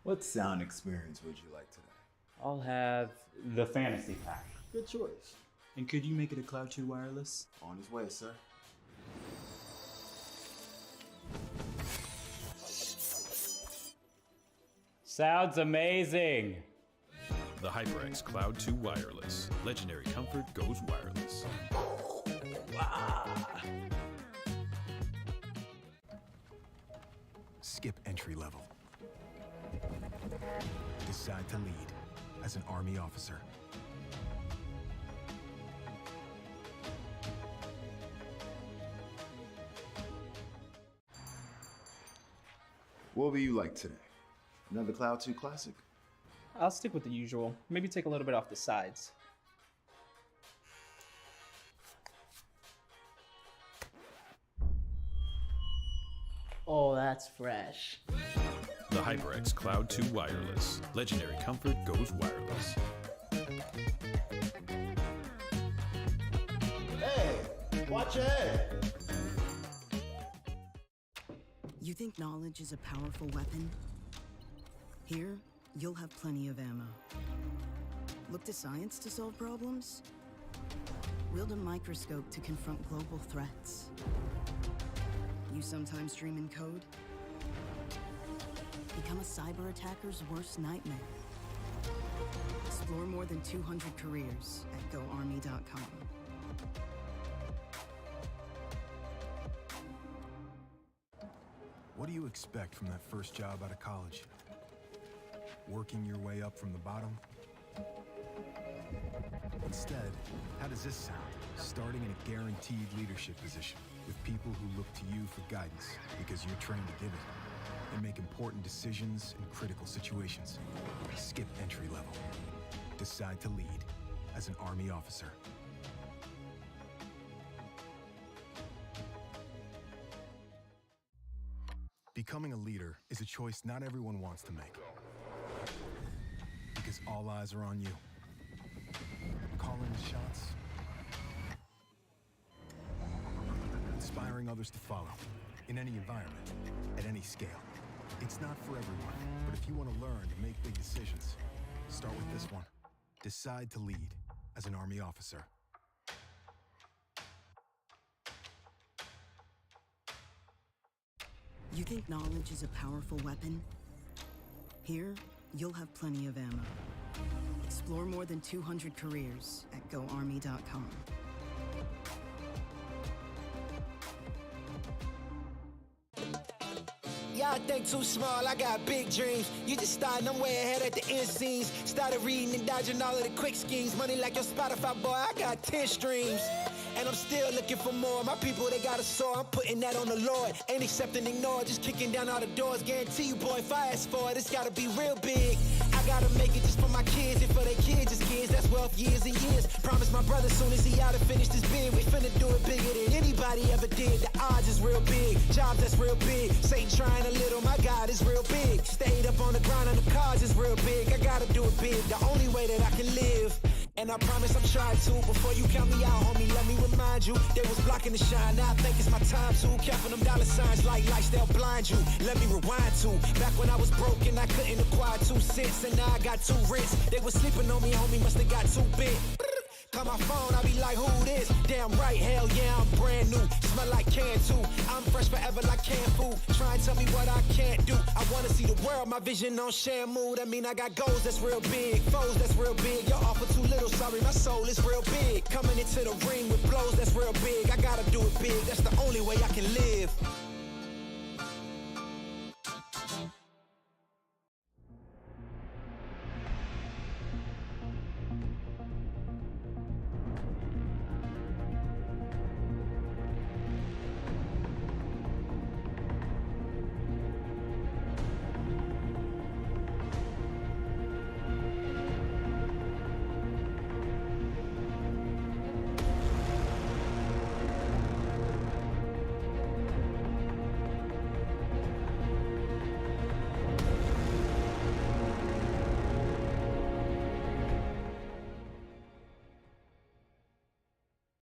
What sound experience would you like today? I'll have the fantasy pack. Good choice. And could you make it a Cloud 2 wireless? On his way, sir. Sounds amazing! The HyperX Cloud 2 Wireless. Legendary comfort goes wireless. Skip entry level. Decide to lead as an Army officer. What will you like today? Another Cloud 2 classic? I'll stick with the usual. Maybe take a little bit off the sides. Oh, that's fresh. The HyperX Cloud 2 Wireless. Legendary comfort goes wireless. Hey, watch your head. You think knowledge is a powerful weapon? Here, you'll have plenty of ammo. Look to science to solve problems? Wield a microscope to confront global threats. You sometimes dream in code? Become a cyber attacker's worst nightmare. Explore more than 200 careers at GoArmy.com. What do you expect from that first job out of college? Working your way up from the bottom? Instead, how does this sound? Starting in a guaranteed leadership position with people who look to you for guidance because you're trained to give it and make important decisions in critical situations. Skip entry level. Decide to lead as an Army officer. Becoming a leader is a choice not everyone wants to make. Because all eyes are on you. Calling the shots. Inspiring others to follow. In any environment, at any scale. It's not for everyone, but if you want to learn to make big decisions, start with this one. Decide to lead as an Army officer. You think knowledge is a powerful weapon? Here, you'll have plenty of ammo. Explore more than 200 careers at GoArmy.com. Y'all think too small, I got big dreams. You just starting, I'm way ahead at the end scenes. Started reading and dodging all of the quick schemes. Money like your Spotify, boy, I got 10 streams. And I'm still looking for more. My people, they got a soar, I'm putting that on the Lord. Ain't accepting, ignore, just kicking down all the doors. Guarantee you, boy, if I ask for it, it's gotta be real big. I gotta make it just for my kids and for their kids' kids. That's wealth years and years. Promise my brother soon as he out and finish this bid, we finna do it bigger than anybody ever did. The odds is real big, jobs that's real big. Satan trying a little, my God is real big. Stayed up on the grind on the cars is real big. I gotta do it big, the only way that I can live. And I promise I'm trying to. Before you count me out, homie, let me remind you. They was blocking the shine, now I think it's my time to. Counting them dollar signs like lights, they'll blind you. Let me rewind to back when I was broke and I couldn't acquire 2 cents. And now I got 2 rents. They was sleeping on me, homie, must've got 2 bit. Call my phone, I be like, who this? Damn right, hell yeah, I'm brand new. Smell like can too. I'm fresh forever like canned food. Try and tell me what I can't do. I wanna see the world, my vision on Shamu. That mean I got goals that's real big, foes that's real big. Your offer too little, sorry, my soul is real big. Coming into the ring with blows that's real big. I gotta do it big, that's the only way I can live.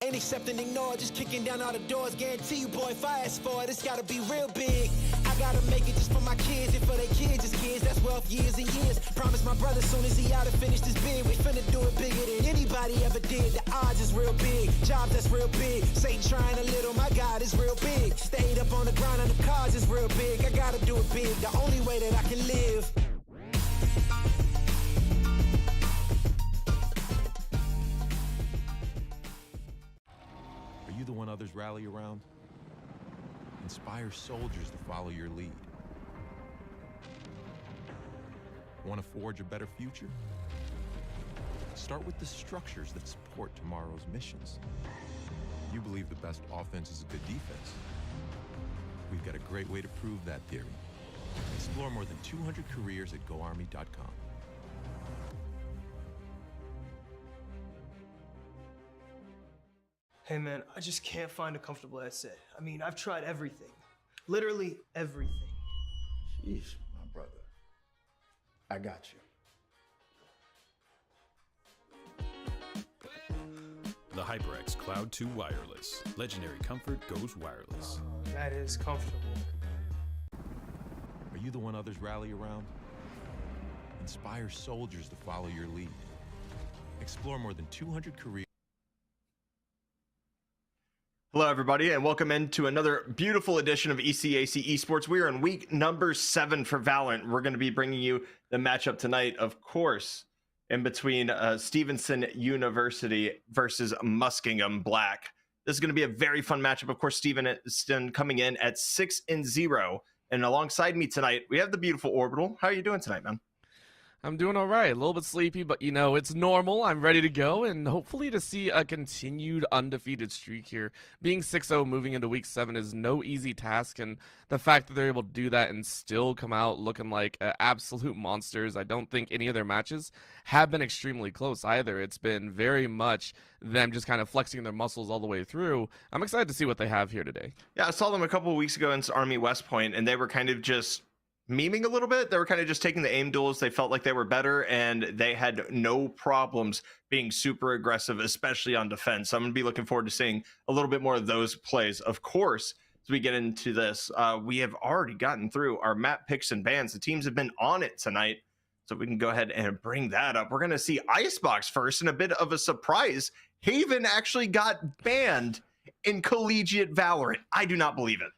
Ain't accepting, ignore, just kicking down all the doors. Guarantee you, boy, if I ask for it, it's gotta be real big. I gotta make it just for my kids and for their kids' kids. That's wealth years and years. Promise my brother soon as he out to finish this bid, we finna do it bigger than anybody ever did. The odds is real big, jobs that's real big. Satan trying a little, my God is real big. Stayed up on the grind on the cars is real big. I gotta do it big, the only way that I can live. Are you the one others rally around? Inspire soldiers to follow your lead. Want to forge a better future? Start with the structures that support tomorrow's missions. You believe the best offense is a good defense. We've got a great way to prove that theory. Explore more than 200 careers at GoArmy.com. Hey man, I just can't find a comfortable headset. I mean, I've tried everything. Literally everything. Sheesh, my brother. I got you. The HyperX Cloud 2 Wireless. Legendary comfort goes wireless. That is comfortable. Are you the one others rally around? Inspire soldiers to follow your lead. Explore more than 200 careers. Hello, everybody, and welcome into another beautiful edition of ECAC Esports. We are in week number 7 for Valorant. We're going to be bringing you the matchup tonight, of course, in between Stevenson University versus Muskingum Black. This is going to be a very fun matchup. Of course, Stevenson coming in at 6-0. And alongside me tonight, we have the beautiful Orbital. How are you doing tonight, man? I'm doing all right. A little bit sleepy, but you know, it's normal. I'm ready to go, and hopefully to see a continued undefeated streak here. Being 6-0 moving into week 7 is no easy task, and the fact that they're able to do that and still come out looking like absolute monsters, I don't think any of their matches have been extremely close either. It's been very much them just kind of flexing their muscles all the way through. I'm excited to see what they have here today. Yeah, I saw them a couple of weeks ago in Army West Point, and they were kind of just memeing a little bit. They were kind of just taking the aim duels. They felt like they were better, and they had no problems being super aggressive, especially on defense. So I'm going to be looking forward to seeing a little bit more of those plays. Of course, as we get into this, we have already gotten through our map picks and bans. The teams have been on it tonight, so we can go ahead and bring that up. We're going to see Icebox first, and a bit of a surprise. Haven actually got banned in Collegiate Valorant. I do not believe it.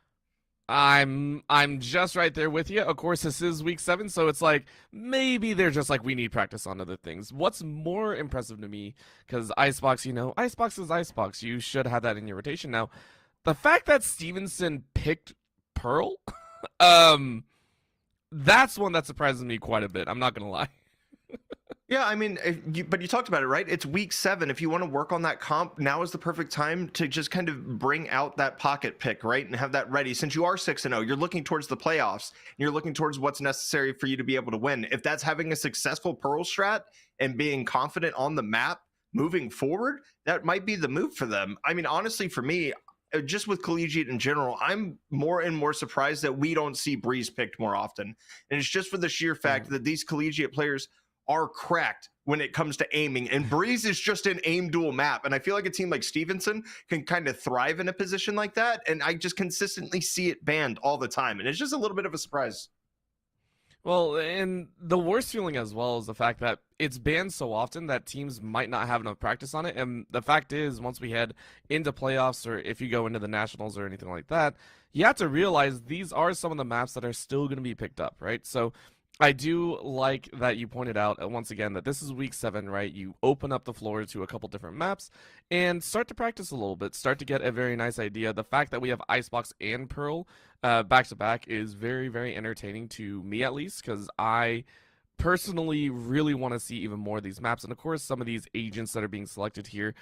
I'm just right there with you. Of course, this is week 7, so it's like maybe they're just like, we need practice on other things. What's more impressive to me, because Icebox, you know, Icebox is Icebox. You should have that in your rotation. Now, the fact that Stevenson picked Pearl, that's one that surprises me quite a bit. I'm not gonna lie. Yeah, I mean, but you talked about it, right? It's week 7. If you want to work on that comp, now is the perfect time to just kind of bring out that pocket pick, right? And have that ready. Since you are 6-0, you're looking towards the playoffs. And you're looking towards what's necessary for you to be able to win. If that's having a successful Pearl strat and being confident on the map moving forward, that might be the move for them. I mean, honestly, for me, just with Collegiate in general, I'm more and more surprised that we don't see Breeze picked more often. And it's just for the sheer fact that these Collegiate players are cracked when it comes to aiming, and Breeze is just an aim duel map, and I feel like a team like Stevenson can kind of thrive in a position like that, and I just consistently see it banned all the time, and it's just a little bit of a surprise. Well, and the worst feeling as well is the fact that it's banned so often that teams might not have enough practice on it. And the fact is, once we head into playoffs, or if you go into the nationals or anything like that, you have to realize these are some of the maps that are still going to be picked up, right? So I do like that you pointed out once again that this is week 7, right? You open up the floor to a couple different maps and start to practice a little bit, start to get a very nice idea. The fact that we have Icebox and Pearl back to back is very, very entertaining to me, at least, because I personally really want to see even more of these maps. And of course, some of these agents that are being selected here,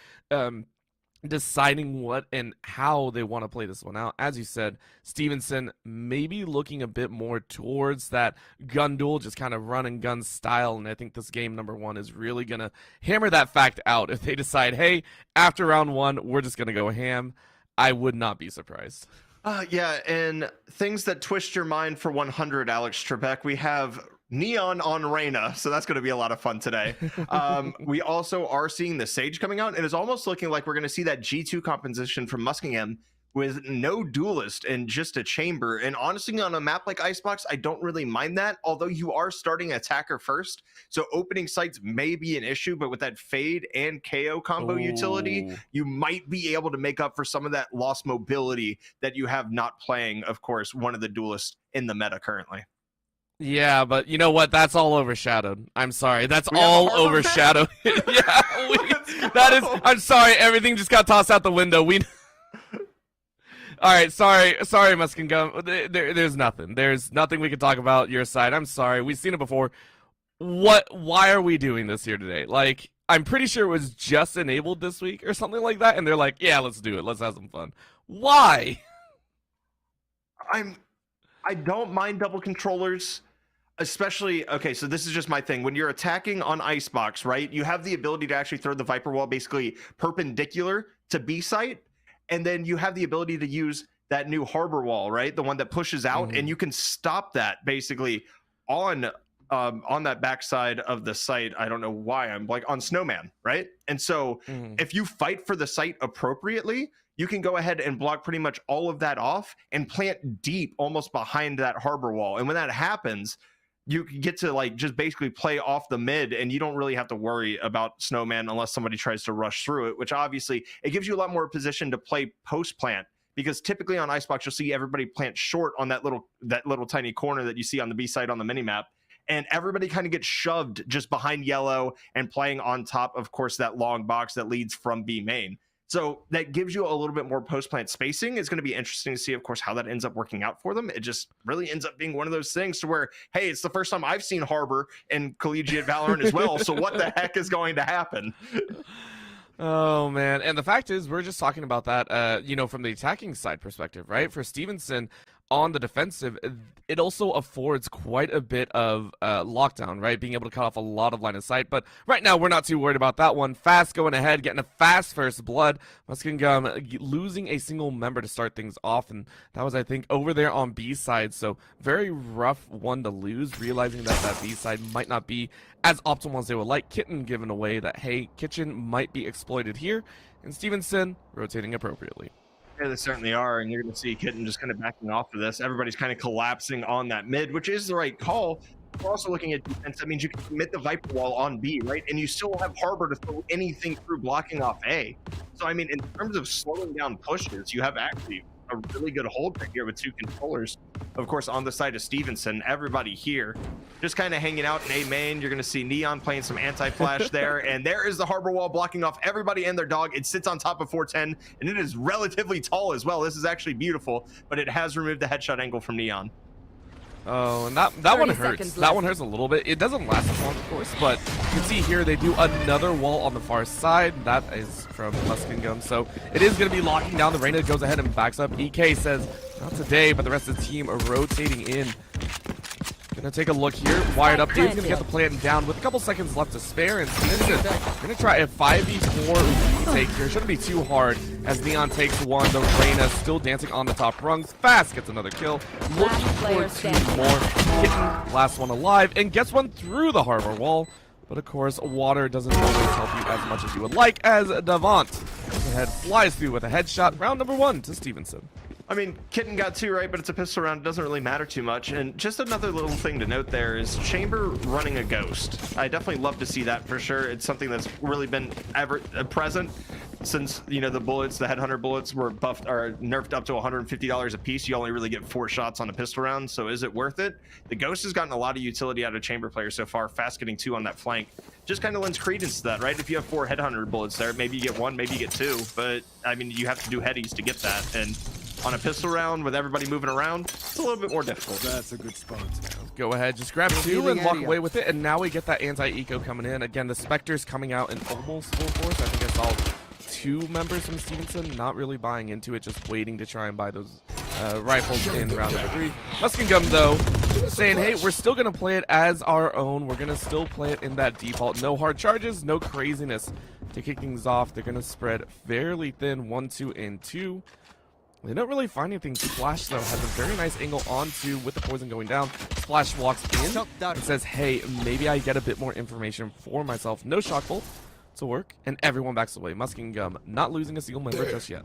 deciding what and how they want to play this one out. As you said, Stevenson maybe looking a bit more towards that gun duel, just kind of run and gun style, and I think this game number 1 is really going to hammer that fact out. If they decide, hey, after round 1, we're just going to go ham, I would not be surprised. Yeah, and things that twist your mind for 100, Alex Trebek, we have Neon on Reyna, so that's going to be a lot of fun today. We also are seeing the Sage coming out, and it's almost looking like we're going to see that G2 composition from Muskingum with no duelist and just a chamber. And honestly, on a map like Icebox, I don't really mind that, although you are starting attacker first. So opening sights may be an issue, but with that fade and KO combo utility, you might be able to make up for some of that lost mobility that you have not playing, of course, one of the duelists in the meta currently. Yeah, but you know what? That's all overshadowed. I'm sorry. That's all overshadowed. Yeah, that is. I'm sorry. Everything just got tossed out the window. All right, sorry, Muskingum. There's nothing. There's nothing we can talk about your side. I'm sorry. We've seen it before. Why are we doing this here today? Like, I'm pretty sure it was just enabled this week or something like that, and they're like, yeah, let's do it. Let's have some fun. Why? I don't mind double controllers. Especially, okay, so this is just my thing. When you're attacking on Icebox, right, you have the ability to actually throw the Viper Wall basically perpendicular to B site, and then you have the ability to use that new Harbor Wall, right, the one that pushes out, and you can stop that basically on that backside of the site. I don't know why I'm like on Snowman, right? And so if you fight for the site appropriately, you can go ahead and block pretty much all of that off and plant deep almost behind that Harbor Wall. And when that happens, you get to like just basically play off the mid, and you don't really have to worry about Snowman unless somebody tries to rush through it, which obviously it gives you a lot more position to play post plant, because typically on Icebox you'll see everybody plant short on that little tiny corner that you see on the B side on the minimap, and everybody kind of gets shoved just behind yellow and playing on top, of course, that long box that leads from B main. So that gives you a little bit more post-plant spacing. It's going to be interesting to see, of course, how that ends up working out for them. It just really ends up being one of those things to where, hey, it's the first time I've seen Harbor in Collegiate Valorant as well, so what the heck is going to happen? Oh, man. And the fact is, we're just talking about that, you know, from the attacking side perspective, right? For Stevenson, on the defensive, it also affords quite a bit of lockdown, right? Being able to cut off a lot of line of sight. But right now, we're not too worried about that one. Fast going ahead, getting a fast first blood. Muskingum losing a single member to start things off. And that was, I think, over there on B side. So very rough one to lose, realizing that that B side might not be as optimal as they would like. Kitten giving away that, hey, Kitchen might be exploited here. And Stevenson rotating appropriately. Yeah, they certainly are, and you're going to see Kitten just kind of backing off of this. Everybody's kind of collapsing on that mid, which is the right call. We're also looking at defense. That means you can commit the Viper Wall on B, right? And you still have Harbor to throw anything through blocking off A. So, I mean, in terms of slowing down pushes, you have actually a really good hold right here with two controllers. Of course, on the side of Stevenson, everybody here just kind of hanging out in A main. You're going to see Neon playing some anti-flash there, and there is the Harbor Wall blocking off everybody and their dog. It sits on top of 410, and it is relatively tall as well. This is actually beautiful, but it has removed the headshot angle from Neon. Oh, and that one hurts. That one hurts a little bit. It doesn't last as long, of course, but you can see here they do another wall on the far side. That is from Muskingum, so it is going to be locking down. The Reyna goes ahead and backs up. EK says, not today, but the rest of the team are rotating in. Gonna take a look here. Wired up. Dude's gonna get the plan down with a couple seconds left to spare, and Stevenson gonna try a 5v4 take here. Shouldn't be too hard as Neon takes one. The Reyna still dancing on the top rungs. Fast gets another kill. Looking for two more. Kitten, last one alive, and gets one through the Harbor Wall. But of course, water doesn't always help you as much as you would like, as Davant goes ahead, flies through with a headshot. Round number 1 to Stevenson. I mean, Kitten got 2 right, but it's a pistol round. It doesn't really matter too much. And just another little thing to note there is Chamber running a Ghost. I definitely love to see that for sure. It's something that's really been ever present since, you know, the bullets, the Headhunter bullets were buffed or nerfed up to $150 a piece. You only really get 4 shots on a pistol round. So is it worth it? The Ghost has gotten a lot of utility out of Chamber players so far. Fast getting 2 on that flank just kind of lends credence to that, right? If you have 4 Headhunter bullets there, maybe you get 1, maybe you get 2. But I mean, you have to do headies to get that. And on a pistol round with everybody moving around, it's a little bit more difficult. That's a good spot. Go ahead, just grab 2 and walk away with it, and now we get that anti-eco coming in. Again, the Spectre's coming out in almost full force. I think I saw 2 members from Stevenson not really buying into it, just waiting to try and buy those rifles in round number 3. Muskingum, though, saying, hey, we're still going to play it as our own. We're going to still play it in that default. No hard charges, no craziness. To kick things off, they're going to spread fairly thin, 1, 2, and 2. They don't really find anything. Splash, though, has a very nice angle onto with the poison going down. Splash walks in and says, hey, maybe I get a bit more information for myself. No shock bolt to work, and everyone backs away. Muskingum not losing a single member just yet.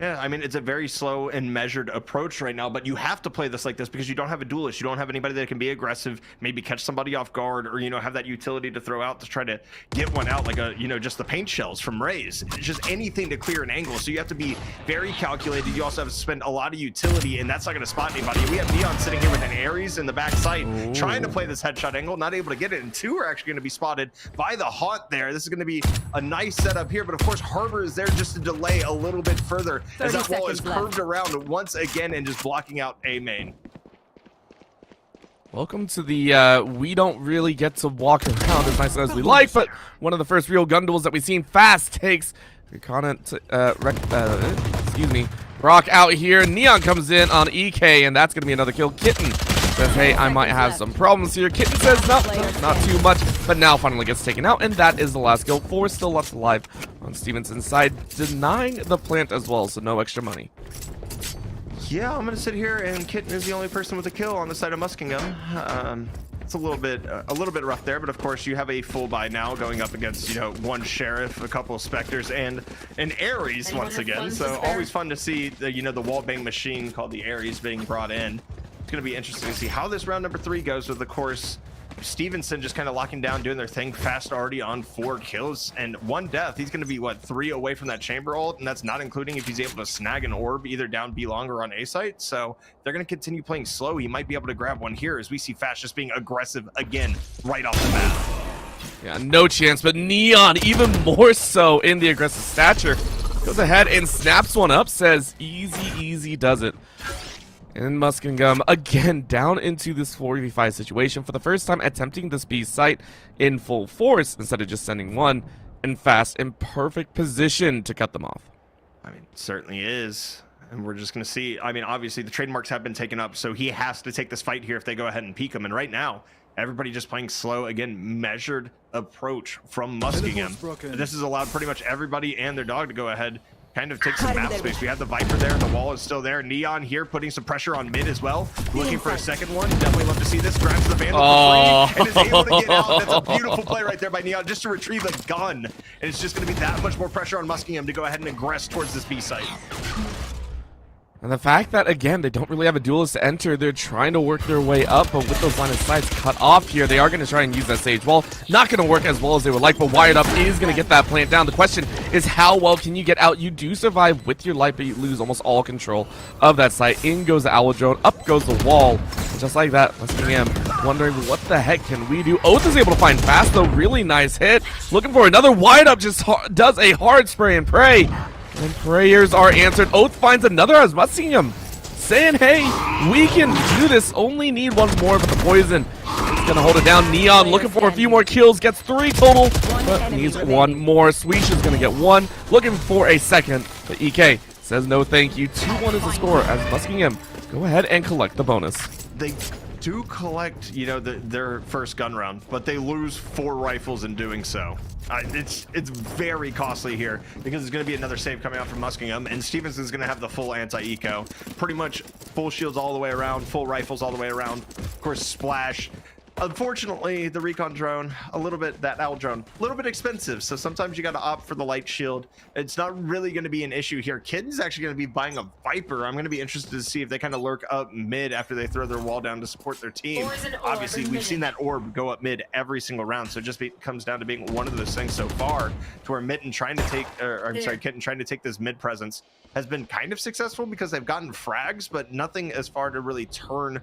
Yeah, I mean, it's a very slow and measured approach right now, but you have to play this like this because you don't have a duelist. You don't have anybody that can be aggressive, maybe catch somebody off guard, or, have that utility to throw out to try to get one out, like just the paint shells from Rays. It's just anything to clear an angle. So you have to be very calculated. You also have to spend a lot of utility, and that's not going to spot anybody. We have Neon sitting here with an Ares in the back sight, trying to play this headshot angle, not able to get it, and two are actually going to be spotted by the Haunt there. This is going to be a nice setup here, but of course, Harbor is there just to delay a little bit further as that wall is curved around once again and just blocking out A main. Welcome to the we don't really get to walk around as nice as we like, but one of the first real gun duels that we've seen. Fast takes Rock out here. Neon comes in on EK, and that's gonna be another kill. Kitten says, hey, I might have some problems here. Kitten says, no, not too much, but now finally gets taken out, and that is the last kill. 4 still left alive on Stevenson's side, denying the plant as well, so no extra money. Yeah, I'm gonna sit here, and Kitten is the only person with a kill on the side of Muskingum. It's a little bit rough there, but of course you have a full buy now going up against one Sheriff, a couple of Specters, and an Ares once again. So always fun to see the wall bang machine called the Ares being brought in. It's going to be interesting to see how this round number 3 goes with, of course, Stevenson just kind of locking down, doing their thing. Fast already on 4 kills and 1 death. He's going to be, 3 away from that chamber ult, and that's not including if he's able to snag an orb either down B long or on A site. So they're going to continue playing slow. He might be able to grab one here as we see Fast just being aggressive again right off the bat. Yeah, no chance, but Neon even more so in the aggressive stature. Goes ahead and snaps one up, says easy does it. And Muskingum again down into this 4v5 situation for the first time, attempting this B site in full force instead of just sending one, and Fast in perfect position to cut them off. I mean, it certainly is. And we're just going to see, I mean, obviously the trademarks have been taken up, so he has to take this fight here if they go ahead and peek him. And right now, everybody just playing slow, again, measured approach from Muskingum. This has allowed pretty much everybody and their dog to go ahead, kind of take some map space. We have the Viper there, the wall is still there. Neon here putting some pressure on mid as well, looking for a second one. Definitely love to see this. Grabs the Vandal for free and is able to get out. That's a beautiful play right there by Neon just to retrieve a gun. And it's just going to be that much more pressure on Muskingum to go ahead and aggress towards this B site. And the fact that, again, they don't really have a duelist to enter, they're trying to work their way up, but with those line of sights cut off here, they are going to try and use that Sage Wall. Not going to work as well as they would like, but Wired Up is going to get that plant down. The question is, how well can you get out? You do survive with your light, but you lose almost all control of that site. In goes the Owl Drone, up goes the wall. And just like that, Muskingum wondering, what the heck can we do? Oath is able to find Fast, though. Really nice hit. Looking for another Wired Up, just does a hard spray and pray. And prayers are answered. Oath finds another as Muskingum saying, hey, we can do this. Only need one more, but the poison is going to hold it down. Neon looking for a few more kills. Gets 3 total, but needs one more. Sweesh is going to get 1. Looking for a second, but EK says no thank you. 2-1 is the score as Muskingum go ahead and collect the bonus. They do collect, their first gun round, but they lose 4 rifles in doing so. It's very costly here because there's going to be another save coming out from Muskingum, and Stevenson's going to have the full anti-eco. Pretty much full shields all the way around, full rifles all the way around. Of course, Splash. Unfortunately, the recon drone, that owl drone, a little bit expensive. So sometimes you got to opt for the light shield. It's not really going to be an issue here. Kitten's actually going to be buying a Viper. I'm going to be interested to see if they kind of lurk up mid after they throw their wall down to support their team. Obviously, we've seen that orb go up mid every single round. So it just comes down to being one of those things so far to where Kitten trying to take this mid presence has been kind of successful because they've gotten frags, but nothing as far to really turn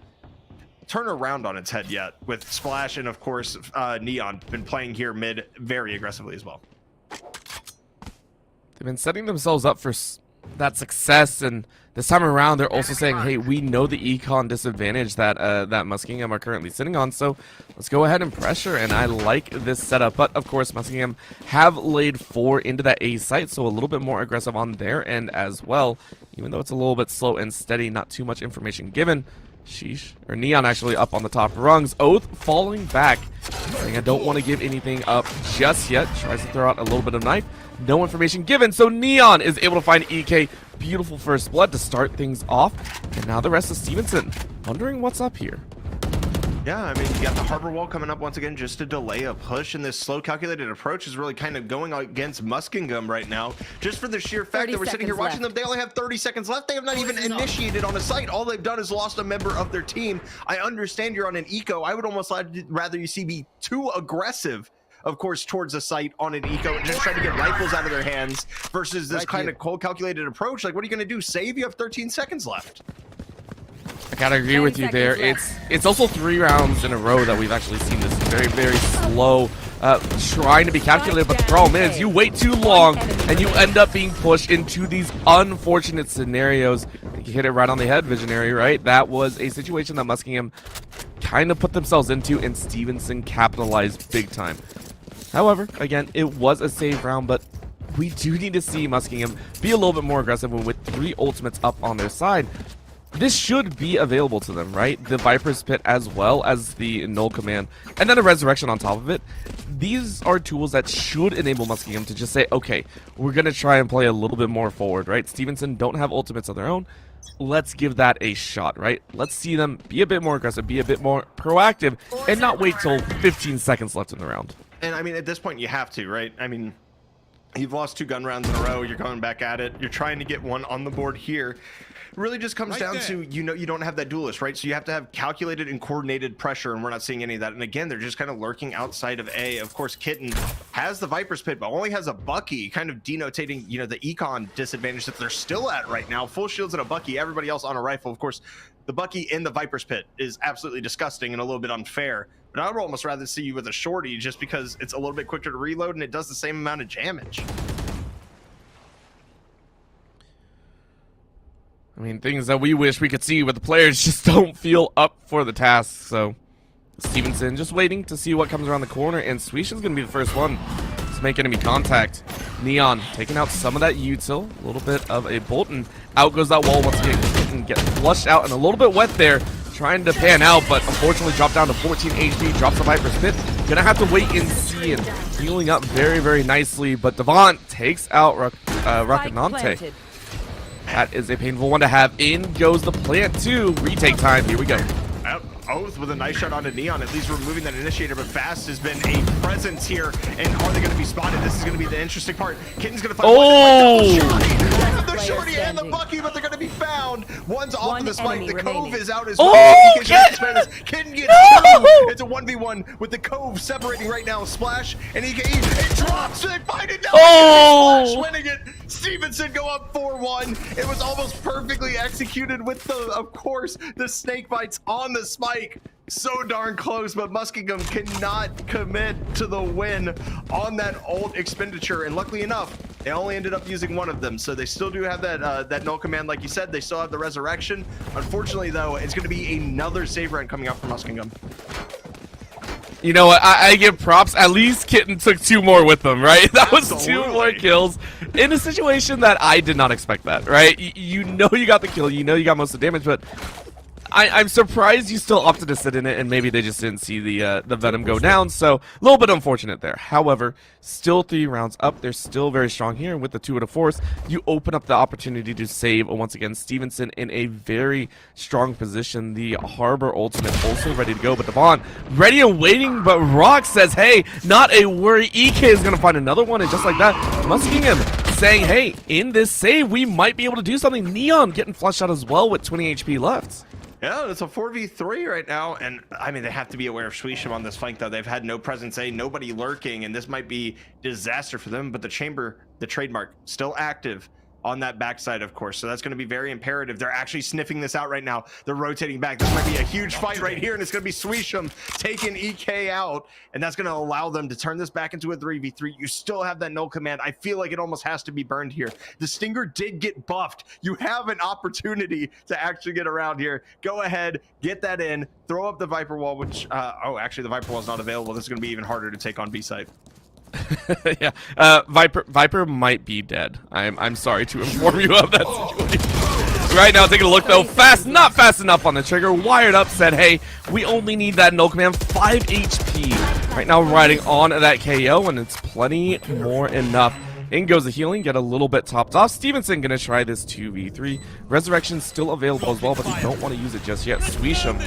around on its head yet, with Splash and of course Neon been playing here mid very aggressively as well. They've been setting themselves up for that success, and this time around they're also saying, hey, we know the econ disadvantage that that Muskingum are currently sitting on, so let's go ahead and pressure. And I like this setup, but of course Muskingum have laid 4 into that A site, so a little bit more aggressive on their end as well, even though it's a little bit slow and steady, not too much information given. Sheesh. Or Neon actually up on the top rungs. Oath falling back, saying I don't want to give anything up just yet. Tries to throw out a little bit of knife. No information given, so Neon is able to find EK. Beautiful first blood to start things off. And now the rest of Stevenson wondering what's up here. Yeah, I mean, you got the harbor wall coming up once again just to delay a push, and this slow calculated approach is really kind of going against Muskingum right now, just for the sheer fact that we're sitting here watching them. They only have 30 seconds left. They have not even initiated on a site. All they've done is lost a member of their team. I understand you're on an eco. I would almost rather you see be too aggressive, of course, towards a site on an eco and just try to get rifles out of their hands versus this kind of cold calculated approach. Like, what are you going to do? Save? You have 13 seconds left. I gotta agree with you there. It's also 3 rounds in a row that we've actually seen this very, very slow trying to be calculated, but the problem is you wait too long and you end up being pushed into these unfortunate scenarios. I think you hit it right on the head, Visionary, right? That was a situation that Muskingum kind of put themselves into, and Stevenson capitalized big time. However, again, it was a save round, but we do need to see Muskingum be a little bit more aggressive with 3 ultimates up on their side. This should be available to them, right? The Viper's Pit as well as the Null Command, and then a Resurrection on top of it. These are tools that should enable Muskingum to just say, okay, we're going to try and play a little bit more forward, right? Stevenson don't have ultimates of their own. Let's give that a shot, right? Let's see them be a bit more aggressive, be a bit more proactive, and not wait till 15 seconds left in the round. And I mean, at this point, you have to, right? I mean, you've lost 2 gun rounds in a row. You're going back at it. You're trying to get one on the board here. It really just comes down to, you know, you don't have that duelist, right? So you have to have calculated and coordinated pressure, and we're not seeing any of that. And again, they're just kind of lurking outside of A. Of course, Kitten has the Viper's Pit, but only has a Bucky, kind of denotating, you know, the econ disadvantage that they're still at right now. Full shields and a Bucky, everybody else on a rifle. Of course, the Bucky in the Viper's Pit is absolutely disgusting and a little bit unfair. But I would almost rather see you with a shorty just because it's a little bit quicker to reload and it does the same amount of damage. I mean, things that we wish we could see, but the players just don't feel up for the task. So Stevenson just waiting to see what comes around the corner, and Swish is going to be the first one to make enemy contact. Neon taking out some of that util, a little bit of a bolt, and out goes that wall once again. Kitten get flushed out and a little bit wet there, trying to pan out, but unfortunately dropped down to 14 HP, drops the Viper's Pit. Gonna have to wait and see, and healing up very, very nicely, but Devant takes out Rakanante. That is a painful one to have. In goes the plant too. Retake time. Here we go. Oath with a nice shot onto Neon, at least removing that initiator, but Fast has been a presence here. And are they going to be spotted? This is going to be the interesting part. Kitten's going to find the shorty and the Bucky, but they're going to be found. One's off of the spike. The Cove is out as well. Kitten gets 2. It's a 1v1 with the Cove separating right now. Splash and it drops. They find it now. Splash winning it. Stevenson go up 4-1. It was almost perfectly executed with the, of course, the snake bites on the spike. So darn close, but Muskingum cannot commit to the win on that old expenditure. And luckily enough, they only ended up using one of them. So they still do have that that null command, like you said. They still have the resurrection. Unfortunately, though, it's going to be another save round coming out from Muskingum. You know what? I give props. At least Kitten took 2 more with them, right? That was 2 more kills in a situation that I did not expect that, right? You know you got the kill. You know you got most of the damage, but I'm surprised you still opted to sit in it, and maybe they just didn't see the Venom go down, so a little bit unfortunate there. However, still 3 rounds up. They're still very strong here, and with the 2 of the force, you open up the opportunity to save, once again, Stevenson in a very strong position. The Harbor ultimate also ready to go, but Devon ready and waiting, but Rock says, hey, not a worry, EK is going to find another one, and just like that, Muskingum saying, hey, in this save, we might be able to do something. Neon getting flushed out as well with 20 HP left. Yeah, it's a 4v3 right now, and I mean, they have to be aware of Swisham on this flank, though. They've had no presence A, nobody lurking, and this might be disaster for them, but the chamber, the trademark, still active on that backside, of course, so that's going to be very imperative. They're actually sniffing this out right now. They're rotating back. This might be a huge fight right here, and it's going to be Swisham taking EK out, and that's going to allow them to turn this back into a 3v3. You still have that null command. I feel like it almost has to be burned here. The Stinger did get buffed. You have an opportunity to actually get around here. Go ahead, get that in, throw up the Viper wall, which, oh, actually the Viper wall is not available. This is going to be even harder to take on B side. Yeah, Viper might be dead. I'm sorry to inform you of that situation. Right now, taking a look though, not fast enough on the trigger. Wired up said, hey, we only need that null command, 5 HP. Right now, riding on that KO, and it's plenty more enough. In goes the healing, get a little bit topped off. Stevenson gonna try this 2v3. Resurrection's still available as well, but they don't want to use it just yet. Swisham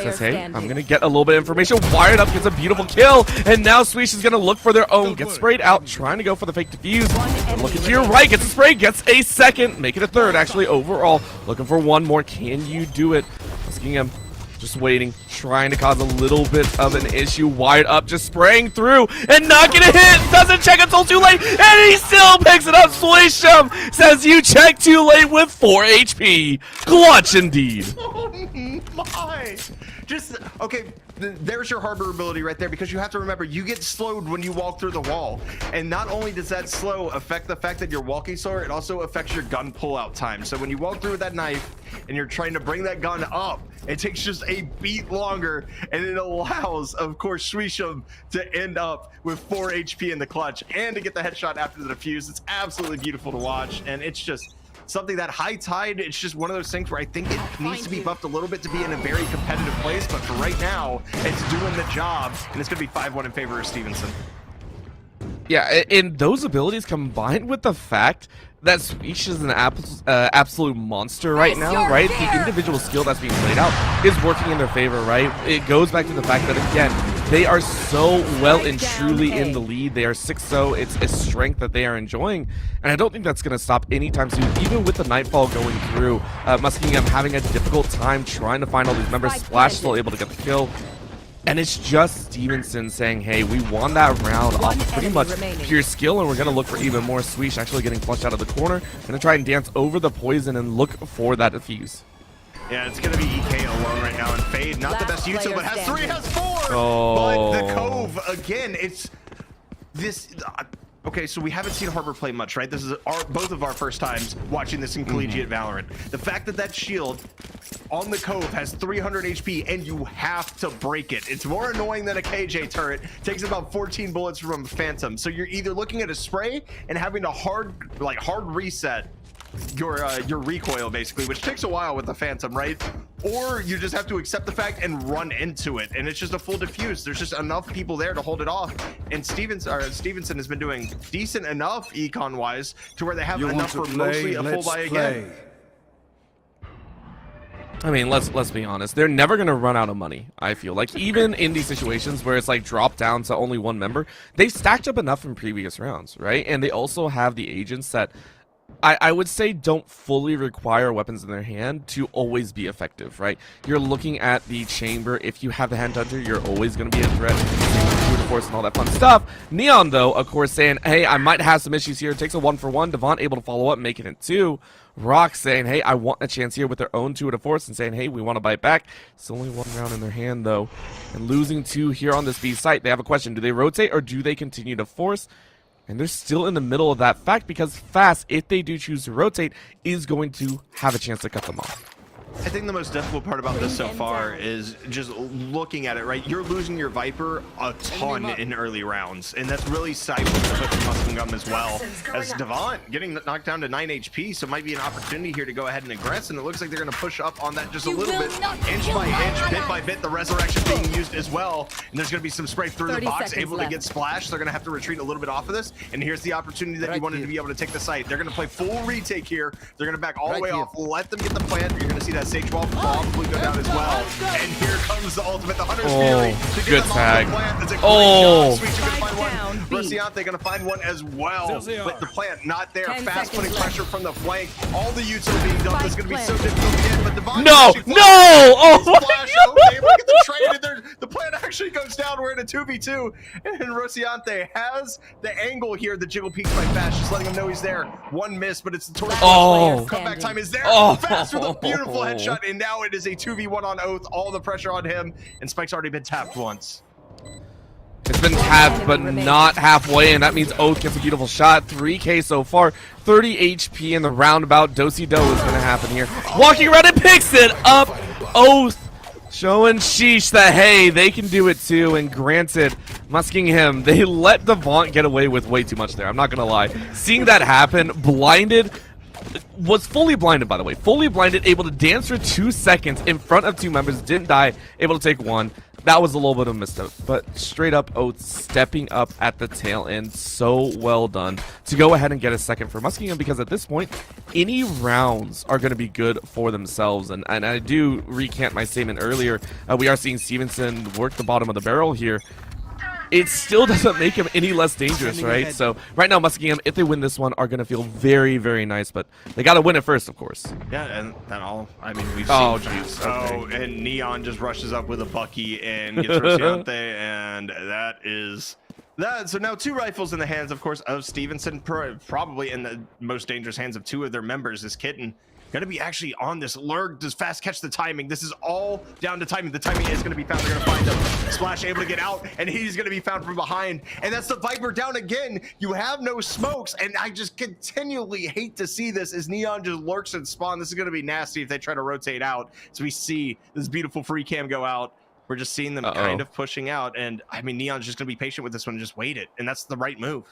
says, hey, I'm gonna get a little bit of information. Wired up, gets a beautiful kill, and now Swish is gonna look for their own. Gets sprayed out, trying to go for the fake defuse. And looking to your right, gets a spray, gets a second, make it a third actually overall. Looking for one more. Can you do it? Muskingum just waiting, trying to cause a little bit of an issue. Wired up, just spraying through and not gonna hit. Doesn't check until too late, and he still picks it up. Swisham says you check too late with 4 HP. Clutch indeed. Oh my! Just okay. There's your harbor ability right there, because you have to remember you get slowed when you walk through the wall, and not only does that slow affect the fact that you're walking slower, it also affects your gun pullout time. So when you walk through with that knife and you're trying to bring that gun up, it takes just a beat longer, and it allows, of course, Swisham to end up with 4 HP in the clutch and to get the headshot after the defuse. It's absolutely beautiful to watch, and it's just something that high tide, it's just one of those things where I think it needs to be buffed a little bit to be in a very competitive place, but for right now, it's doing the job, and it's going to be 5-1 in favor of Stevenson. Yeah, and those abilities combined with the fact that Swish is an absolute monster right now, right? The individual skill that's being played out is working in their favor, right? It goes back to the fact that, again, they are so well and truly in the lead. They are 6-0. It's a strength that they are enjoying, and I don't think that's going to stop anytime soon, even with the Nightfall going through. Muskingum having a difficult time trying to find all these members. Splash still able to get the kill. And it's just Stevenson saying, hey, we won that round off pretty much pure skill, and we're going to look for even more. Swish actually getting flushed out of the corner. Going to try and dance over the poison and look for that defuse. Yeah, it's going to be EK alone right now, and Fade, not the best YouTube, but has 3, has 4! Oh. But the Cove, again, it's this... Okay, so we haven't seen Harbor play much, right? This is both of our first times watching this in collegiate Valorant. The fact that that shield on the Cove has 300 HP and you have to break it. It's more annoying than a KJ turret. Takes about 14 bullets from a Phantom. So you're either looking at a spray and having to hard reset your recoil, basically, which takes a while with the Phantom, right? Or you just have to accept the fact and run into it, and it's just a full defuse. There's just enough people there to hold it off, and Stevenson has been doing decent enough econ wise to where they have enough for mostly a full buy again. I mean, let's be honest. They're never going to run out of money, I feel. Like, even in these situations where it's like dropped down to only one member, they've stacked up enough from previous rounds, right? And they also have the agents that I would say don't fully require weapons in their hand to always be effective, right? You're looking at the chamber. If you have the hand hunter, you're always going to be a threat. Of course, and all that fun stuff. Neon, though, of course, saying, hey, I might have some issues here. Takes a 1-for-1. Devon able to follow up, making it 2. Rock saying, hey, I want a chance here with their own 2 to force, and saying, hey, we want to bite back. It's only 1 round in their hand, though. And losing 2 here on this B site, they have a question. Do they rotate or do they continue to force? And they're still in the middle of that fact, because Fast, if they do choose to rotate, is going to have a chance to cut them off. I think the most difficult part about this so far is just looking at it, right? You're losing your Viper a ton in early rounds, and that's really sideways to put Muskingum as well. As Devon getting knocked down to 9 HP, so it might be an opportunity here to go ahead and aggress, and it looks like they're going to push up on that just a little bit, inch by inch, bit by bit. The resurrection being used as well, and there's going to be some spray through the box, able to get splashed. They're going to have to retreat a little bit off of this, and here's the opportunity that you wanted to be able to take the site. They're going to play full retake here. They're going to back all the way off, let them get the plant. You're going to see that Sage Wall probably go down as well. And here comes the ultimate, the Hunter's Fury. To get them tag. Off the plant. That's a great Sweet, you're gonna find one. Rosiante gonna find one as well. But the plant not there. Fast putting pressure from the flank. All the utes are being dumped. It's gonna be so difficult to get. But Devon Oh splash. Okay, look at the trade. And the plant actually goes down. We're in a 2v2. And Rosiante has the angle here. The jiggle peaks by Fast, just letting him know he's there. One miss, but it's the tornado. Comeback time is there. Fast with a beautiful headshot. And now it is a 2v1 on Oath. All the pressure on him. And Spike's already been tapped once. It's been tapped, but not halfway, and that means Oath gets a beautiful shot. 3K so far, 30 HP in the roundabout. Do-si-do is going to happen here. Walking around and picks it up. Oath showing Sheesh that, hey, they can do it too. And granted, Muskingum, they let Devon get away with way too much there. I'm not going to lie. Seeing that happen, blinded, was fully blinded, by the way. Fully blinded, able to dance for 2 seconds in front of 2 members. Didn't die, able to take 1. That was a little bit of a misstep, but straight up Oates stepping up at the tail end. So well done to go ahead and get a second for Muskingum, because at this point, any rounds are going to be good for themselves. And I do recant my statement earlier. We are seeing Stevenson work the bottom of the barrel here. It still doesn't make him any less dangerous, right? So right now, Muskingum, if they win this one, are going to feel very, very nice. But they got to win it first, of course. Yeah, and then I mean, we've oh, seen jeez. Oh, and Neon just rushes up with a Bucky and gets Rociante, and that is that. So now 2 rifles in the hands, of course, of Stevenson, probably in the most dangerous hands of 2 of their members is Kitten. Going to be actually on this lurk. Does fast catch the timing? This is all down to timing. The timing is going to be found. They're going to find him. Splash able to get out, and he's going to be found from behind. And that's the Viper down again. You have no smokes, and I just continually hate to see this as Neon just lurks and spawn. This is going to be nasty if they try to rotate out. So we see this beautiful free cam go out. We're just seeing them kind of pushing out, and I mean, Neon's just going to be patient with this one and just wait it, and that's the right move.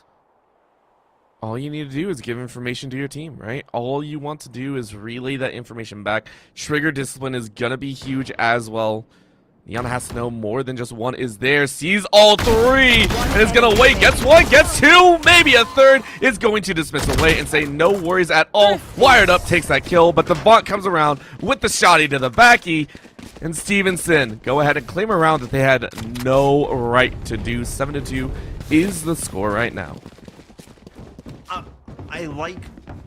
All you need to do is give information to your team, right? All you want to do is relay that information back. Trigger discipline is going to be huge as well. Neon has to know more than just one is there. Sees all 3 and is going to wait. Gets 1, gets 2, maybe a 3rd. Is going to dismiss away and say no worries at all. Wired Up takes that kill, but the bot comes around with the shotty to the backy. And Stevenson go ahead and claim a round that they had no right to do. 7-2 is the score right now. I like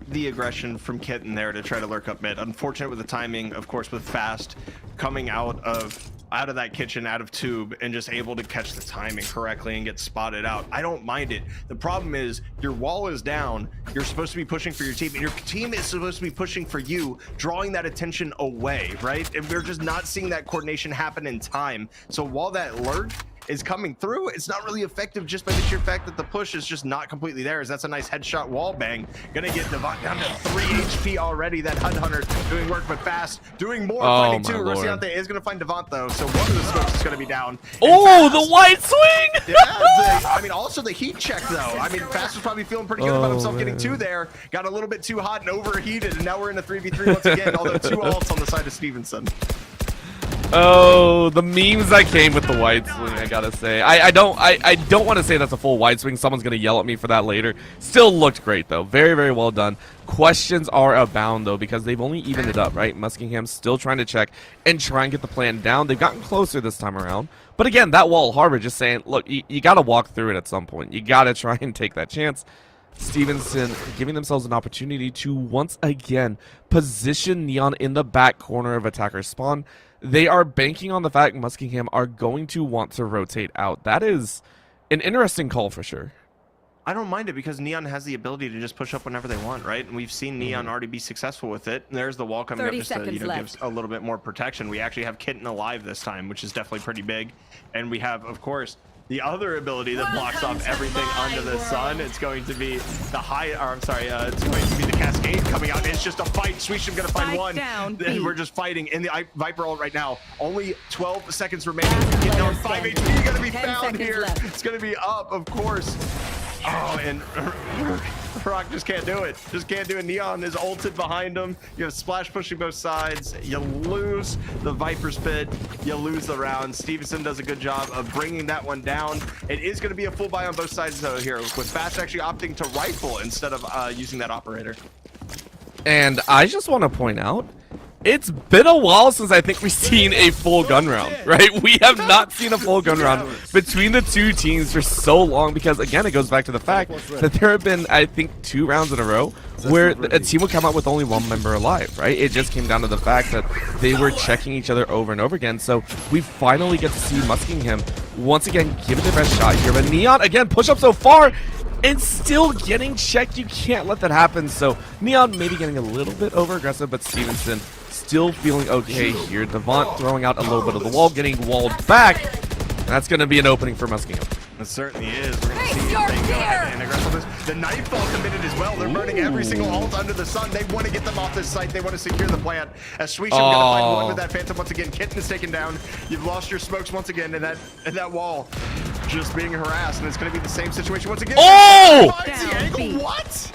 the aggression from Kitten there to try to lurk up mid. Unfortunate with the timing, of course, with Fast coming out of that kitchen, out of tube, and just able to catch the timing correctly and get spotted out. I don't mind it. The problem is your wall is down. You're supposed to be pushing for your team, and your team is supposed to be pushing for you, drawing that attention away, right? And we're just not seeing that coordination happen in time. So while that lurk is coming through, it's not really effective just by the sheer fact that the push is just not completely there. As that's a nice headshot wall bang. Gonna get Devant down to 3 HP already. That HUD Hunter doing work, but Fast doing more fighting too. Rociante is gonna find Devant though, so one of the smokes is gonna be down. Oh, the white swing! Yeah, I mean, also the heat check though. I mean, Fast was probably feeling pretty good about himself getting 2 there. Got a little bit too hot and overheated, and now we're in a 3v3 once again, although 2 ults on the side of Stevenson. Oh, the memes that came with the wide swing, I gotta say. I don't want to say that's a full wide swing. Someone's gonna yell at me for that later. Still looked great though. Very, very well done. Questions are abound though, because they've only evened it up, right? Muskingum still trying to check and try and get the plan down. They've gotten closer this time around. But again, that wall harbor just saying, look, you gotta walk through it at some point. You gotta try and take that chance. Stevenson giving themselves an opportunity to once again position Neon in the back corner of attacker spawn. They are banking on the fact Muskingum are going to want to rotate out. That is an interesting call for sure. I don't mind it because Neon has the ability to just push up whenever they want, right? And we've seen Neon already be successful with it. And there's the wall coming up just to, give a little bit more protection. We actually have Kitten alive this time, which is definitely pretty big. And we have, of course, the other ability that blocks off everything under the sun. It's going to be the it's going to be the Cascade coming out. It's just a fight. Swisham gonna find one. And we're just fighting in the Viper ult right now. Only 12 seconds remaining. Getting on 5 HP, gonna be found here. It's gonna be up, of course. Oh, and Rock just can't do it. Just can't do it. Neon is ulted behind him. You have Splash pushing both sides. You lose the Viper Spit. You lose the round. Stevenson does a good job of bringing that one down. It is going to be a full buy on both sides though here, with Fast actually opting to rifle instead of using that operator. And I just want to point out, it's been a while since I think we've seen a full gun round, right? We have not seen a full gun round between the two teams for so long because, again, it goes back to the fact that there have been, I think, 2 rounds in a row where a team would come out with only 1 member alive, right? It just came down to the fact that they were checking each other over and over again. So we finally get to see Muskingum once again give it their best shot here. But Neon, again, push up so far and still getting checked. You can't let that happen. So Neon maybe getting a little bit over aggressive, but Stevenson still feeling okay here. Devant throwing out a little bit of the wall, getting walled back. That's going to be an opening for Muskingum. It certainly is. We're going to see if they go ahead and aggressive. The Nightfall committed as well. They're burning every single ult under the sun. They want to get them off this site. They want to secure the plant. As Swisham going to find one with that Phantom once again. Kitten is taken down. You've lost your smokes once again in that wall. Just being harassed, and it's going to be the same situation once again. Oh! What?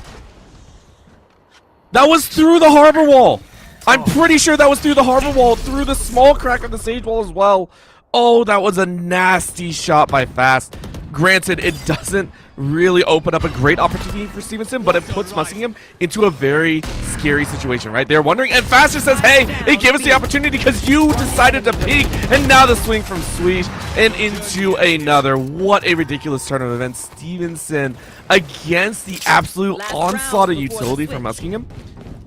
That was through the harbor wall. I'm pretty sure that was through the harbor wall, through the small crack of the sage wall as well. Oh, that was a nasty shot by Fast. Granted, it doesn't really open up a great opportunity for Stevenson, but it puts Muskingum into a very scary situation, right? They're wondering, and Faster says, hey, it gave us the opportunity because you decided to peek, and now the swing from Sweet and into another. What a ridiculous turn of events. Stevenson against the absolute onslaught of utility from Muskingum.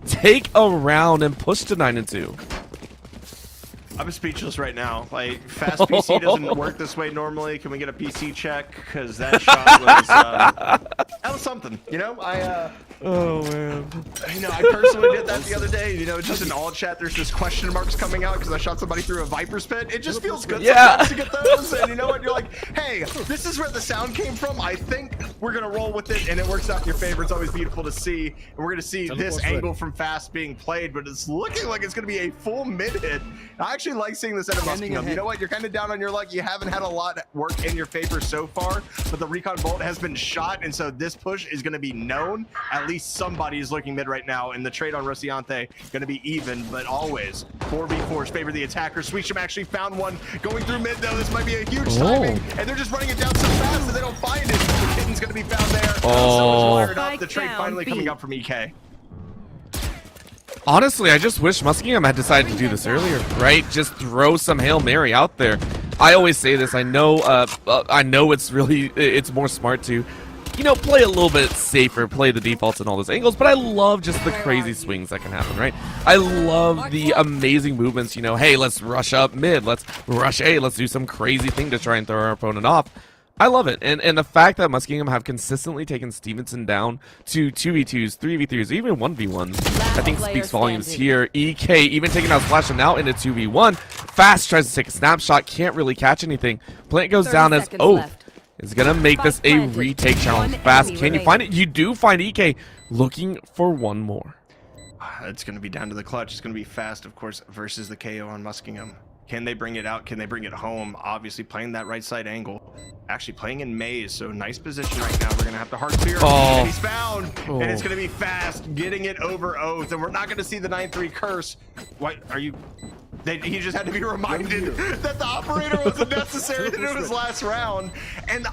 Take a round and push to 9-2. I'm speechless right now. Like, fast PC doesn't work this way normally. Can we get a PC check? Because that shot was that was something. You know, oh man. You know, I personally did that the other day. You know, just in all chat, there's just question marks coming out because I shot somebody through a Viper's pit. It just feels good sometimes to get those. And you know what? You're like, hey, this is where the sound came from. I think we're gonna roll with it, and it works out in your favor. It's always beautiful to see. And we're gonna see this angle from Fast being played, but it's looking like it's gonna be a full mid hit. I actually like seeing this out of Muskingum. You know what? You're kind of down on your luck. You haven't had a lot work in your favor so far, but the recon bolt has been shot, and so this push is going to be known. At least somebody is looking mid right now, and the trade on Rociante going to be even, but always 4v4s favor the attacker. Sweetsham actually found one going through mid, though. This might be a huge timing, and they're just running it down so fast that they don't find it. The kitten's going to be found there. So it's wired up. The trade finally coming up from EK. Honestly, I just wish Muskingum had decided to do this earlier, right? Just throw some Hail Mary out there. I always say this. I know it's more smart to, you know, play a little bit safer, play the defaults and all those angles, but I love just the crazy swings that can happen, right? I love the amazing movements, you know, hey, let's rush up mid, let's rush A, let's do some crazy thing to try and throw our opponent off. I love it, and the fact that Muskingum have consistently taken Stevenson down to 2v2s, 3v3s, even 1v1s, I think speaks volumes here. EK even taking out Splash and now into 2v1. Fast tries to take a snapshot, can't really catch anything. Plant goes down as is gonna make this a retake challenge. Fast, can you find it? You do find EK looking for one more. It's gonna be down to the clutch. It's gonna be Fast, of course, versus the KO on Muskingum. Can they bring it out? Can they bring it home? Obviously playing that right side angle. Actually playing in maze, so nice position right now. We're gonna have to hard clear. And he's found, and it's gonna be Fast getting it over Oath, and we're not gonna see the 9-3 curse. What are you? He just had to be reminded that the operator wasn't necessary, that it was last round. And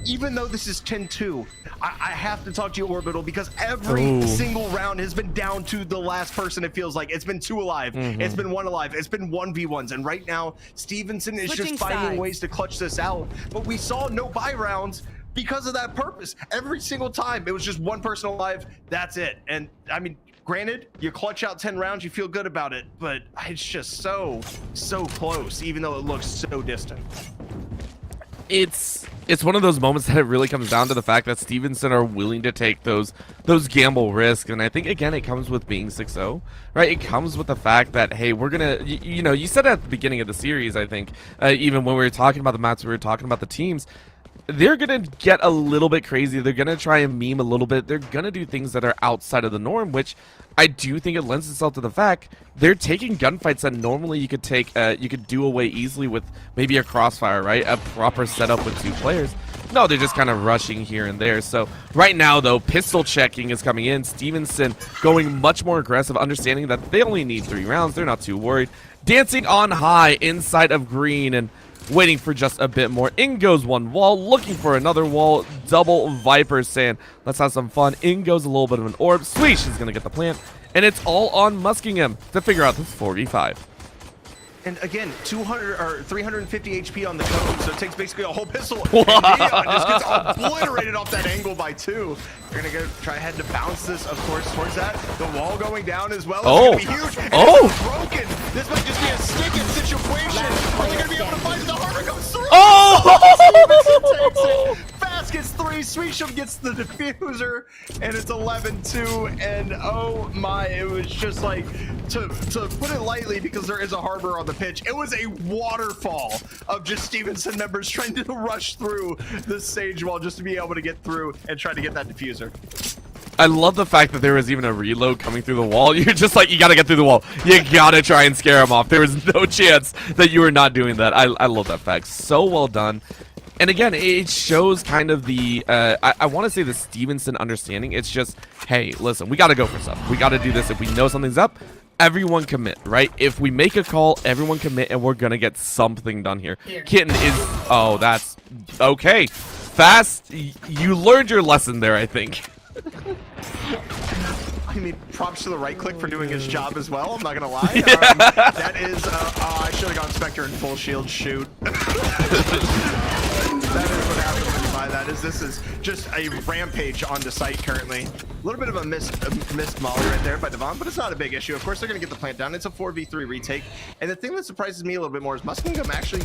even though this is 10-2, I have to talk to you, Orbital, because every single round has been down to the last person. It feels like it's been 2 alive, it's been 1 alive, it's been 1v1s, and right now Stevenson is just finding ways to clutch this out. But we saw no buy rounds because of that purpose. Every single time it was just 1 person alive, that's it. And I mean, granted, you clutch out 10 rounds, you feel good about it, but it's just so close, even though it looks so distant. It's one of those moments that it really comes down to the fact that Stevenson are willing to take those gamble risks, and I think again it comes with being 6-0, right? It comes with the fact that, hey, we're gonna, you know, you said at the beginning of the series, I think, even when we were talking about the maps, we were talking about the teams, they're gonna get a little bit crazy. They're gonna try and meme a little bit. They're gonna do things that are outside of the norm, which I do think it lends itself to the fact they're taking gunfights that normally you could take, you could do away easily with maybe a crossfire, right? A proper setup with 2 players. No, they're just kind of rushing here and there. So right now, though, pistol checking is coming in. Stevenson going much more aggressive, understanding that they only need 3 rounds. They're not too worried. Dancing on high inside of green and waiting for just a bit more. In goes 1 wall, looking for another wall. Double Viper saying, let's have some fun. In goes a little bit of an orb. Sweesh is going to get the plant. And it's all on Muskingum to figure out this 4v5. And again, 200 or 350 HP on the code, so it takes basically a whole pistol. And Neon just gets obliterated off that angle by 2. They're gonna go try ahead to bounce this, of course, towards that. The wall going down as well. It's gonna be huge. And it's broken. This might just be a stick-in situation. Are they gonna be able to find it? The harbor comes through. Fast gets 3. Sweetsham gets the diffuser, and it's 11-2. And oh my, it was just like, to put it lightly, because there is a harbor on the pitch, it was a waterfall of just Stevenson members trying to rush through the stage wall just to be able to get through and try to get that diffuser. I love the fact that there was even a reload coming through the wall. You're just like, you gotta get through the wall. You gotta try and scare him off. There was no chance that you were not doing that. I love that fact. So well done. And again, it shows kind of the, I want to say the Stevenson understanding. It's just, hey, listen, we got to go for stuff. We got to do this. If we know something's up, everyone commit, right? If we make a call, everyone commit, and we're gonna get something done here. Kitten is... Oh, that's... Okay. Fast, you learned your lesson there, I think. I mean, props to the right click for doing his job as well, I'm not gonna lie. Yeah. That is... oh, I should have gone Spectre in full shield shoot. That is what happens when you buy that. This is just a rampage on the site currently. A little bit of a missed molly right there by Devon, but it's not a big issue. Of course, they're going to get the plant down. It's a 4v3 retake. And the thing that surprises me a little bit more is Muskingum actually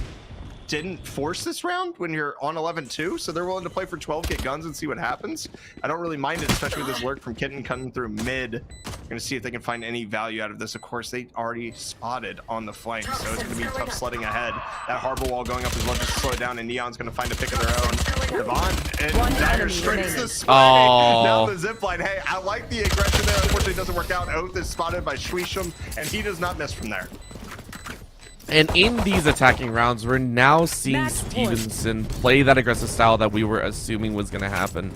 didn't force this round when you're on 11-2, so they're willing to play for 12, get guns, and see what happens. I don't really mind it, especially with this lurk from Kitten coming through mid. Going to see if they can find any value out of this. Of course, they already spotted on the flank, so it's going to be tough sledding ahead. That harbor wall going up as well just to slow it down, and Neon's going to find a pick of their own. Devon and Dagger straight to the spray. Now the zipline. Hey, I like the aggression there. Unfortunately, it doesn't work out. Oath is spotted by Shwisham, and he does not miss from there. And in these attacking rounds, we're now seeing Stevenson play that aggressive style that we were assuming was going to happen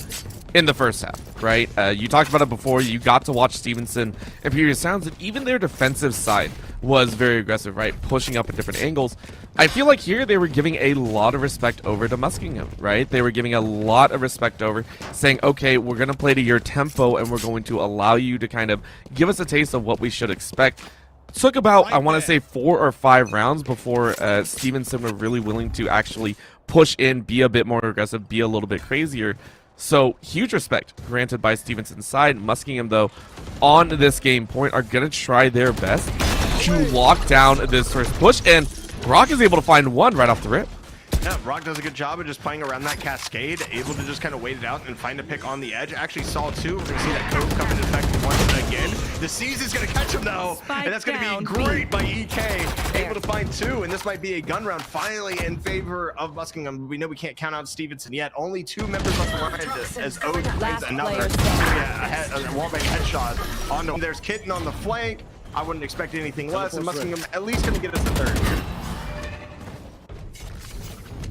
in the first half, right? You talked about it before. You got to watch Stevenson in previous rounds, and even their defensive side was very aggressive, right? Pushing up at different angles. I feel like here they were giving a lot of respect over to Muskingum, right? They were giving a lot of respect over, saying, okay, we're going to play to your tempo, and we're going to allow you to kind of give us a taste of what we should expect. Took about, I want to say, 4 or 5 rounds before Stevenson were really willing to actually push in, be a bit more aggressive, be a little bit crazier. So, huge respect granted by Stevenson's side. Muskingum, though, on this game point, are going to try their best to lock down this first push, and Rock is able to find one right off the rip. Yeah, Rock does a good job of just playing around that cascade, able to just kind of wait it out and find a pick on the edge. Actually saw 2. We're going to see that code come into effect once again. The Seize is going to catch him, though, and that's going to be great by EK. Able to find 2, and this might be a gun round finally in favor of Muskingum. We know we can't count out Stevenson yet. Only 2 members left behind as Oath brings another wallbang headshot on them. There's Kitten on the flank. I wouldn't expect anything less, and Muskingum at least going to get us the 3rd.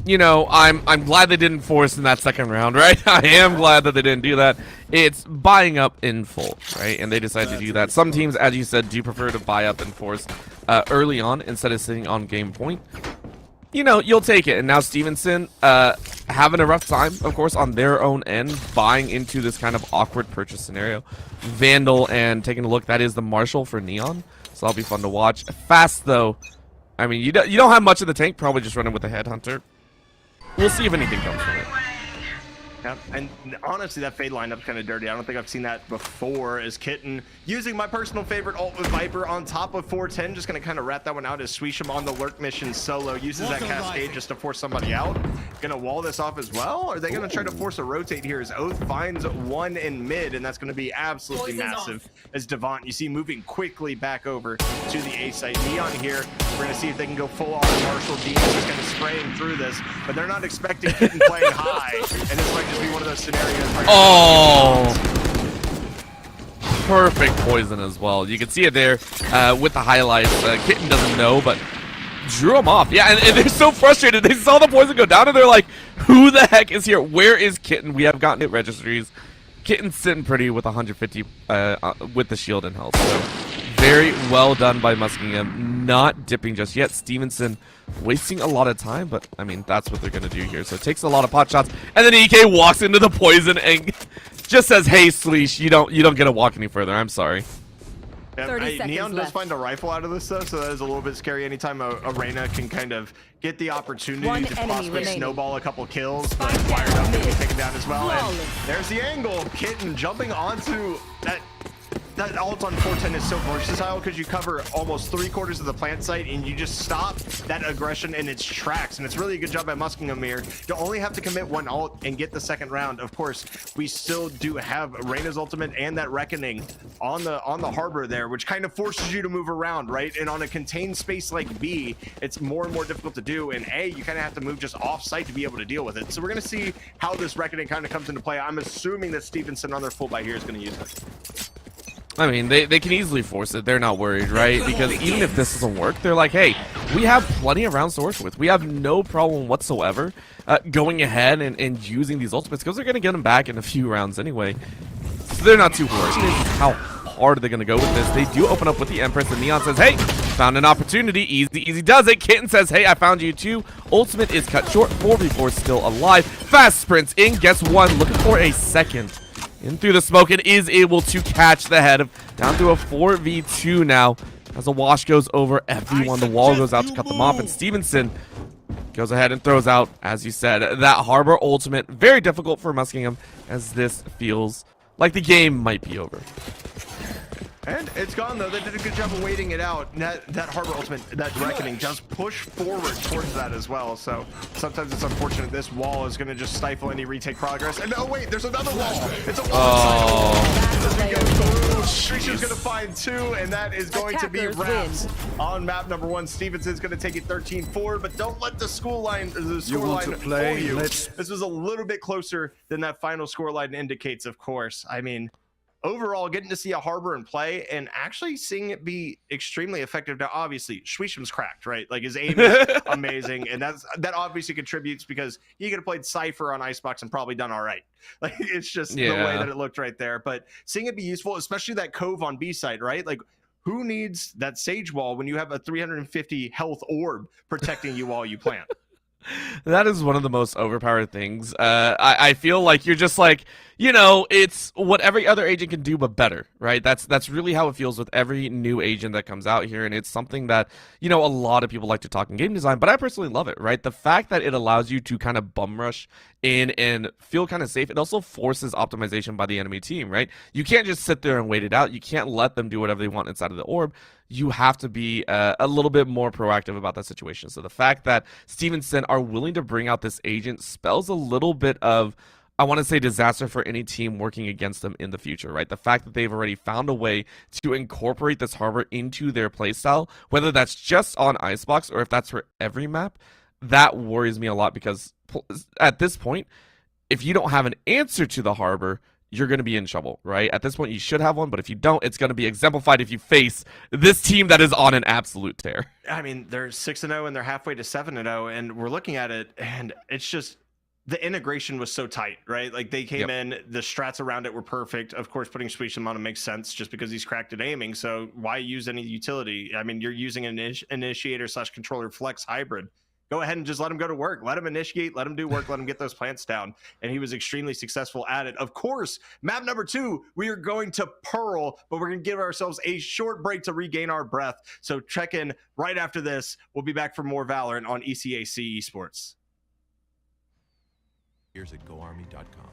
You know, I'm glad they didn't force in that second round, right? I am glad that they didn't do that. It's buying up in full, right? And they decided to do that. Some teams, as you said, do prefer to buy up and force early on instead of sitting on game point. You know, you'll take it. And now Stevenson having a rough time, of course, on their own end, buying into this kind of awkward purchase scenario. Vandal and taking a look, that is the Marshall for Neon. So that'll be fun to watch. Fast, though. I mean, you don't have much in the tank, probably just running with the Headhunter. We'll see if anything comes from it. Yeah, and honestly, that fade lineup's kind of dirty. I don't think I've seen that before. As Kitten using my personal favorite ult with Viper on top of 410, just going to kind of rat that one out as Swisham on the lurk mission solo uses that cascade just to force somebody out. Going to wall this off as well. Are they going to try to force a rotate here as Oath finds 1 in mid, and that's going to be absolutely massive. As Devant, you see moving quickly back over to the A site. Neon here, we're going to see if they can go full on Marshall. Dean is just kind of spraying through this, but they're not expecting Kitten playing high, and this might just be one of those scenarios where perfect poison as well. You can see it there with the highlights. Kitten doesn't know, but drew him off. Yeah, and they're so frustrated. They saw the poison go down, and they're like, who the heck is here? Where is Kitten? We have gotten it registries. Kitten's sitting pretty with 150 with the shield and health. So very well done by Muskingum. Not dipping just yet. Stevenson wasting a lot of time, but I mean, that's what they're going to do here. So it takes a lot of pot shots, and then EK walks into the poison and just says, hey, Sleesh, you don't get to walk any further. I'm sorry. Yeah, Neon does find a rifle out of this, though, so that is a little bit scary. Anytime a Reyna can kind of get the opportunity to possibly snowball a couple kills, but fired up and be taken down as well. And there's the angle. Kitten jumping onto that. That ult on 410 is so versatile because you cover almost 3/4 of the plant site and you just stop that aggression in its tracks. And it's really a good job by Muskingum here. You only have to commit 1 ult and get the 2nd round. Of course, we still do have Reyna's ultimate and that Reckoning on the harbor there, which kind of forces you to move around, right? And on a contained space like B, it's more and more difficult to do. And A, you kind of have to move just off site to be able to deal with it. So we're going to see how this Reckoning kind of comes into play. I'm assuming that Stevenson on their full buy here is going to use it. I mean, they can easily force it. They're not worried, right? Because even if this doesn't work, they're like, hey, we have plenty of rounds to work with. We have no problem whatsoever going ahead and using these ultimates because they're going to get them back in a few rounds anyway. So they're not too worried. How hard are they going to go with this? They do open up with the Empress, and Neon says, hey, found an opportunity. Easy does it. Kitten says, hey, I found you too. Ultimate is cut short. 4v4 still alive. Fast sprints in, gets one, looking for a second. In through the smoke and is able to catch the head of down to a 4v2 now. As a wash goes over everyone, the wall goes out to cut them off, and Stevenson goes ahead and throws out, as you said, that Harbor ultimate. Very difficult for Muskingum, as this feels like the game might be over. And it's gone, though. They did a good job of waiting it out. That Harbor ultimate, that Reckoning, does push forward towards that as well. So sometimes it's unfortunate this wall is going to just stifle any retake progress. And oh, wait, there's another wall. It's a wall. Shrisham's going to find two, and that is going to be wrapped on map number 1. Stevenson's going to take it 13-4, but don't let the scoreline fool you. This was a little bit closer than that final scoreline indicates, of course. I mean, overall, getting to see a Harbor in play and actually seeing it be extremely effective. Now, obviously, Schweisham's cracked, right? Like, his aim is amazing, and that obviously contributes because he could have played Cypher on Icebox and probably done all right. Like, it's just the way that it looked right there. But seeing it be useful, especially that Cove on B side, right? Like, who needs that Sage Wall when you have a 350 health orb protecting you while you plant? That is one of the most overpowered things. I feel like you're just like, you know, it's what every other agent can do, but better, right? That's really how it feels with every new agent that comes out here, and it's something that, you know, a lot of people like to talk in game design, but I personally love it, right? The fact that it allows you to kind of bum rush in and feel kind of safe, it also forces optimization by the enemy team, right? You can't just sit there and wait it out. You can't let them do whatever they want inside of the orb. You have to be a little bit more proactive about that situation. So the fact that Stevenson are willing to bring out this agent spells a little bit of, I want to say, disaster for any team working against them in the future, right? The fact that they've already found a way to incorporate this Harbor into their playstyle, whether that's just on Icebox or if that's for every map, that worries me a lot, because at this point, if you don't have an answer to the Harbor, you're going to be in trouble, right? At this point, you should have one, but if you don't, it's going to be exemplified if you face this team that is on an absolute tear. I mean, they're 6-0 and they're halfway to 7-0, and we're looking at it, and it's just, the integration was so tight, right? Like, they came in, the strats around it were perfect. Of course, putting Sweesham on it makes sense just because he's cracked at aiming, so why use any utility? I mean, you're using an initiator/controller flex hybrid. Go ahead and just let him go to work. Let him initiate, let him do work, let him get those plants down. And he was extremely successful at it. Of course, map number 2, we are going to Pearl, but we're going to give ourselves a short break to regain our breath. So check in right after this. We'll be back for more Valorant on ECAC Esports. Here's at GoArmy.com.